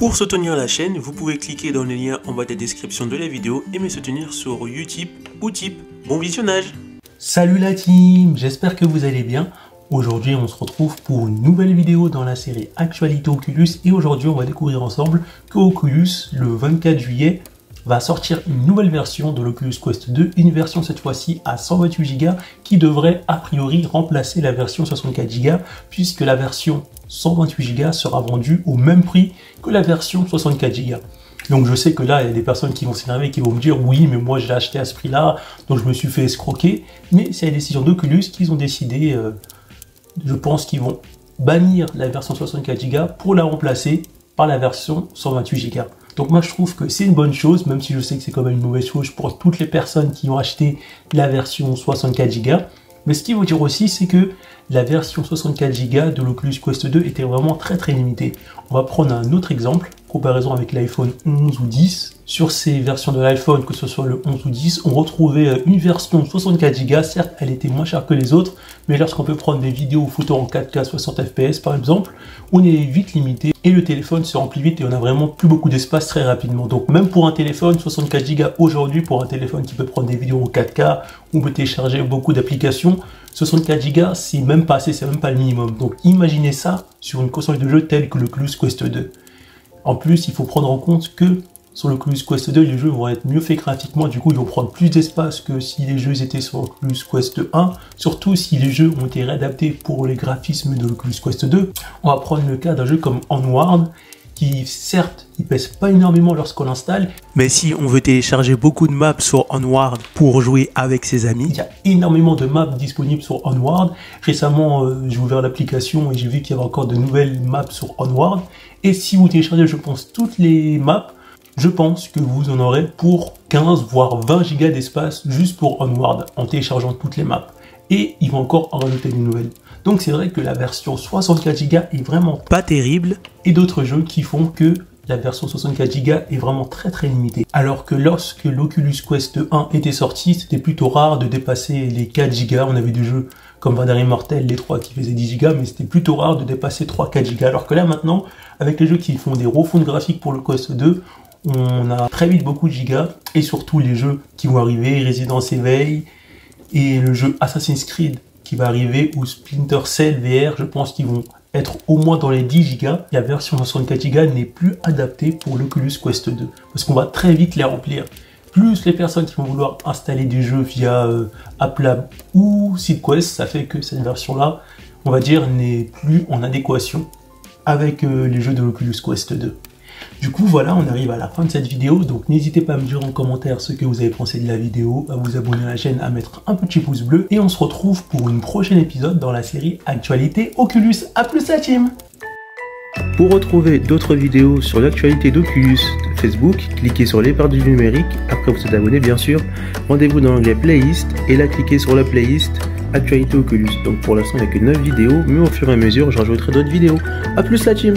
Pour soutenir la chaîne, vous pouvez cliquer dans le lien en bas de la description de la vidéo et me soutenir sur Utip ou Tip. Bon visionnage! Salut la team, j'espère que vous allez bien. Aujourd'hui on se retrouve pour une nouvelle vidéo dans la série Actualité Oculus et aujourd'hui on va découvrir ensemble que Oculus le 24 juillet va sortir une nouvelle version de l'Oculus Quest 2, une version cette fois-ci à 128 Go qui devrait a priori remplacer la version 64 Go puisque la version 128 Go sera vendue au même prix que la version 64 Go. Donc je sais que là, il y a des personnes qui vont s'énerver, qui vont me dire oui, mais moi je l'ai acheté à ce prix-là, donc je me suis fait escroquer. Mais c'est la décision d'Oculus qu'ils ont décidé, je pense qu'ils vont bannir la version 64 Go pour la remplacer par la version 128 Go. Donc moi je trouve que c'est une bonne chose, même si je sais que c'est quand même une mauvaise chose pour toutes les personnes qui ont acheté la version 64 Go. Mais ce qu'il faut dire aussi, c'est que la version 64 Go de l'Oculus Quest 2 était vraiment très limitée. On va prendre un autre exemple, comparaison avec l'iPhone 11 ou 10. Sur ces versions de l'iPhone, que ce soit le 11 ou 10, on retrouvait une version 64 Go. Certes, elle était moins chère que les autres, mais lorsqu'on peut prendre des vidéos ou photos en 4K 60 fps par exemple, on est vite limité et le téléphone se remplit vite et on a vraiment plus beaucoup d'espace très rapidement. Donc même pour un téléphone 64 Go aujourd'hui, pour un téléphone qui peut prendre des vidéos en 4K, on peut télécharger beaucoup d'applications, 64 Go c'est même pas assez, c'est même pas le minimum. Donc imaginez ça sur une console de jeu telle que l'Oculus Quest 2. En plus, il faut prendre en compte que sur l'Oculus Quest 2, les jeux vont être mieux faits graphiquement, du coup ils vont prendre plus d'espace que si les jeux étaient sur l'Oculus Quest 1, surtout si les jeux ont été réadaptés pour les graphismes de l'Oculus Quest 2. On va prendre le cas d'un jeu comme Onward, qui certes, il pèse pas énormément lorsqu'on l'installe, mais si on veut télécharger beaucoup de maps sur Onward pour jouer avec ses amis, il y a énormément de maps disponibles sur Onward. Récemment, j'ai ouvert l'application et j'ai vu qu'il y avait encore de nouvelles maps sur Onward. Et si vous téléchargez, je pense, toutes les maps, je pense que vous en aurez pour 15 voire 20 Go d'espace juste pour Onward en téléchargeant toutes les maps. Et ils vont encore en rajouter des nouvelles. Donc c'est vrai que la version 64 Go est vraiment pas terrible. Et d'autres jeux qui font que la version 64 Go est vraiment très limitée. Alors que lorsque l'Oculus Quest 1 était sorti, c'était plutôt rare de dépasser les 4 Go. On avait des jeux comme Valheim Immortal, les 3 qui faisaient 10 Go, mais c'était plutôt rare de dépasser 3-4 Go. Alors que là maintenant, avec les jeux qui font des refontes graphiques pour le Quest 2, on a très vite beaucoup de gigas. Et surtout les jeux qui vont arriver, Resident Evil et le jeu Assassin's Creed qui va arriver, ou Splinter Cell VR, je pense qu'ils vont être au moins dans les 10 Go. La version 64 Go n'est plus adaptée pour l'Oculus Quest 2, parce qu'on va très vite les remplir. Plus les personnes qui vont vouloir installer des jeux via AppLab ou SideQuest, ça fait que cette version-là, on va dire, n'est plus en adéquation avec les jeux de l'Oculus Quest 2. Du coup, voilà, on arrive à la fin de cette vidéo, donc n'hésitez pas à me dire en commentaire ce que vous avez pensé de la vidéo, à vous abonner à la chaîne, à mettre un petit pouce bleu, et on se retrouve pour une prochaine épisode dans la série Actualité Oculus. A plus la team! pour retrouver d'autres vidéos sur l'actualité d'Oculus Facebook, cliquez sur les parts du numérique, après vous êtes abonné bien sûr, rendez-vous dans l'onglet playlist, et là cliquez sur la playlist Actualité Oculus. Donc pour l'instant il n'y a que 9 vidéos, mais au fur et à mesure j'en rajouterai d'autres vidéos. A plus la team!